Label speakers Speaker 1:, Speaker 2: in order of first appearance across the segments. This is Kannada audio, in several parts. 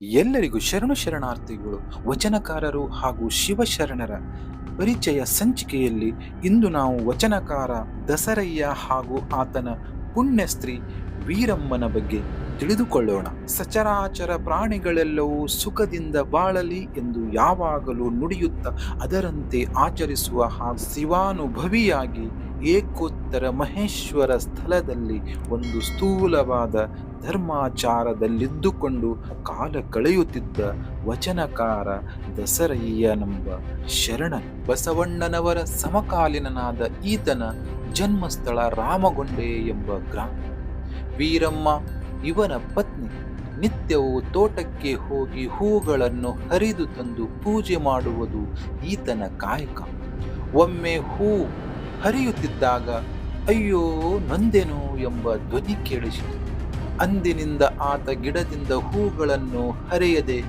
Speaker 1: ಎಲ್ಲರಿಗೂ ಶರಣಾರ್ಥಿಗಳು. ವಚನಕಾರರು ಹಾಗೂ ಶಿವಶರಣರ ಪರಿಚಯ ಸಂಚಿಕೆಯಲ್ಲಿ ಇಂದು ನಾವು ವಚನಕಾರ ದಸರಯ್ಯ ಹಾಗೂ ಆತನ ಪುಣ್ಯ ಸ್ತ್ರೀ ವೀರಮ್ಮನ ಬಗ್ಗೆ ತಿಳಿದುಕೊಳ್ಳೋಣ. ಸಚರಾಚರ ಪ್ರಾಣಿಗಳೆಲ್ಲವೂ ಸುಖದಿಂದ ಬಾಳಲಿ ಎಂದು ಯಾವಾಗಲೂ ನುಡಿಯುತ್ತಾ ಅದರಂತೆ ಆಚರಿಸುವ ಹಾಗೂ ಶಿವಾನುಭವಿಯಾಗಿ ಏಕೋತ್ತರ ಮಹೇಶ್ವರ ಸ್ಥಳದಲ್ಲಿ ಒಂದು ಸ್ಥೂಲವಾದ ಧರ್ಮಾಚಾರದಲ್ಲಿದ್ದುಕೊಂಡು ಕಾಲ ಕಳೆಯುತ್ತಿದ್ದ ವಚನಕಾರ ದಸರಯ್ಯನೆಂಬ ಶರಣ. ಬಸವಣ್ಣನವರ ಸಮಕಾಲೀನನಾದ ಈತನ ಜನ್ಮಸ್ಥಳ ರಾಮಗೊಂಡೆ ಎಂಬ ಗ್ರಾಮ. ವೀರಮ್ಮ ಇವನ ಪತ್ನಿ. ನಿತ್ಯವೂ ತೋಟಕ್ಕೆ ಹೋಗಿ ಹೂಗಳನ್ನು ಹರಿದು ತಂದು ಪೂಜೆ ಮಾಡುವುದು ಈತನ ಕಾಯಕ. ಒಮ್ಮೆ ಹೂ ಹರಿಯುತ್ತಿದ್ದಾಗ ಅಯ್ಯೋ ನೊಂದೆನು ಎಂಬ ಧ್ವನಿ ಕೇಳಿಸಿತು. ಅಂದಿನಿಂದ ಆತ ಗಿಡದಿಂದ ಹೂಗಳನ್ನು ಹರಿಯದೆ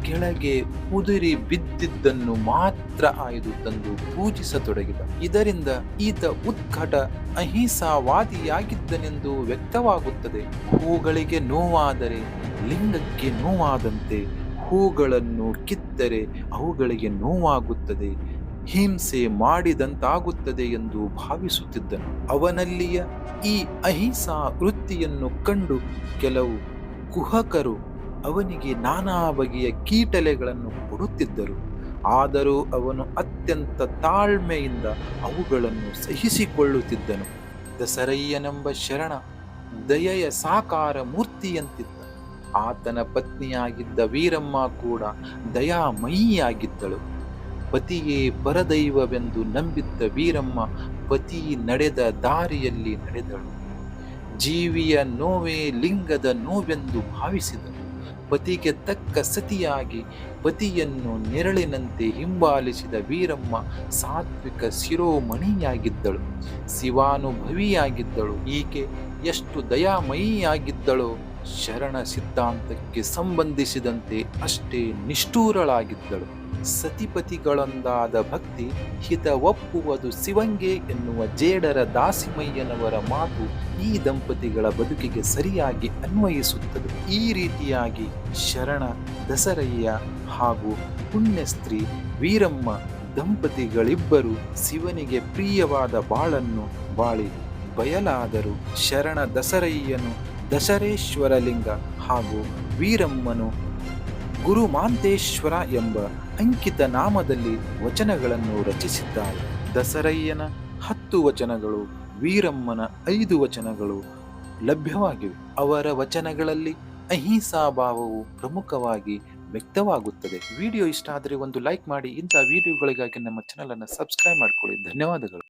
Speaker 1: ಕೆಳಗೆ ಉದುರಿ ಬಿದ್ದಿದ್ದನ್ನು ಮಾತ್ರ ಆಯ್ದು ತಂದು ಪೂಜಿಸತೊಡಗಿದ. ಇದರಿಂದ ಈತ ಉತ್ಕಟ ಅಹಿಂಸಾವಾದಿಯಾಗಿದ್ದನೆಂದು ವ್ಯಕ್ತವಾಗುತ್ತದೆ. ಹೂಗಳಿಗೆ ನೋವಾದರೆ ಲಿಂಗಕ್ಕೆ ನೋವಾದಂತೆ ಹೂಗಳನ್ನು ಕಿತ್ತರೆ ಅವುಗಳಿಗೆ ನೋವಾಗುತ್ತದೆ, ಹಿಂಸೆ ಮಾಡಿದಂತಾಗುತ್ತದೆ ಎಂದು ಭಾವಿಸುತ್ತಿದ್ದನು. ಅವನಲ್ಲಿಯ ಈ ಅಹಿಂಸಾ ವೃತ್ತಿಯನ್ನು ಕಂಡು ಕೆಲವು ಕುಹಕರು ಅವನಿಗೆ ನಾನಾ ಬಗೆಯ ಕೀಟಲೆಗಳನ್ನು ಕೊಡುತ್ತಿದ್ದರು. ಆದರೂ ಅವನು ಅತ್ಯಂತ ತಾಳ್ಮೆಯಿಂದ ಅವುಗಳನ್ನು ಸಹಿಸಿಕೊಳ್ಳುತ್ತಿದ್ದನು. ದಸರಯ್ಯನೆಂಬ ಶರಣ ದಯೆಯ ಸಾಕಾರ ಮೂರ್ತಿಯಂತಿದ್ದ. ಆತನ ಪತ್ನಿಯಾಗಿದ್ದ ವೀರಮ್ಮ ಕೂಡ ದಯಾಮಯಿಯಾಗಿದ್ದಳು. ಪತಿಯೇ ಪರದೈವವೆಂದು ನಂಬಿದ್ದ ವೀರಮ್ಮ ಪತಿ ನಡೆದ ದಾರಿಯಲ್ಲಿ ನಡೆದಳು. ಜೀವಿಯ ನೋವೇ ಲಿಂಗದ ನೋವೆಂದು ಭಾವಿಸಿದಳು. ಪತಿಗೆ ತಕ್ಕ ಸತಿಯಾಗಿ ಪತಿಯನ್ನು ನೆರಳಿನಂತೆ ಹಿಂಬಾಲಿಸಿದ ವೀರಮ್ಮ ಸಾತ್ವಿಕ ಶಿರೋಮಣಿಯಾಗಿದ್ದಳು, ಶಿವಾನುಭವಿಯಾಗಿದ್ದಳು. ಈಕೆ ಎಷ್ಟು ದಯಾಮಯಿಯಾಗಿದ್ದಳೋ ಶರಣ ಸಿದ್ಧಾಂತಕ್ಕೆ ಸಂಬಂಧಿಸಿದಂತೆ ಅಷ್ಟೇ ನಿಷ್ಠೂರಳಾಗಿದ್ದಳು. ಸತಿಪತಿಗಳೊಂದಾದ ಭಕ್ತಿ ಹಿತ ಒಪ್ಪುವುದು ಶಿವಂಗೆ ಎನ್ನುವ ಜೇಡರ ದಾಸಿಮಯ್ಯನವರ ಮಾತು ಈ ದಂಪತಿಗಳ ಬದುಕಿಗೆ ಸರಿಯಾಗಿ ಅನ್ವಯಿಸುತ್ತದೆ. ಈ ರೀತಿಯಾಗಿ ಶರಣ ದಸರಯ್ಯ ಹಾಗೂ ಪುಣ್ಯ ಸ್ತ್ರೀ ವೀರಮ್ಮ ದಂಪತಿಗಳಿಬ್ಬರು ಶಿವನಿಗೆ ಪ್ರಿಯವಾದ ಬಾಳನ್ನು ಬಾಳಿ ಬಯಲಾದರು. ಶರಣ ದಸರಯ್ಯನು ದಶರೇಶ್ವರ ಲಿಂಗ ಹಾಗೂ ವೀರಮ್ಮನು ಗುರುಮಾಂತೇಶ್ವರ ಎಂಬ ಅಂಕಿತ ನಾಮದಲ್ಲಿ ವಚನಗಳನ್ನು ರಚಿಸಿದ್ದಾರೆ. ದಸರಯ್ಯನ 10 ವಚನಗಳು, ವೀರಮ್ಮನ 5 ವಚನಗಳು ಲಭ್ಯವಾಗಿವೆ. ಅವರ ವಚನಗಳಲ್ಲಿ ಅಹಿಂಸಾ ಭಾವವು ಪ್ರಮುಖವಾಗಿ ವ್ಯಕ್ತವಾಗುತ್ತದೆ. ವಿಡಿಯೋ ಇಷ್ಟ ಆದರೆ ಒಂದು ಲೈಕ್ ಮಾಡಿ. ಇಂಥ ವಿಡಿಯೋಗಳಿಗಾಗಿ ನಮ್ಮ ಚಾನಲ್ ಅನ್ನು ಸಬ್ಸ್ಕ್ರೈಬ್ ಮಾಡಿಕೊಳ್ಳಿ. ಧನ್ಯವಾದಗಳು.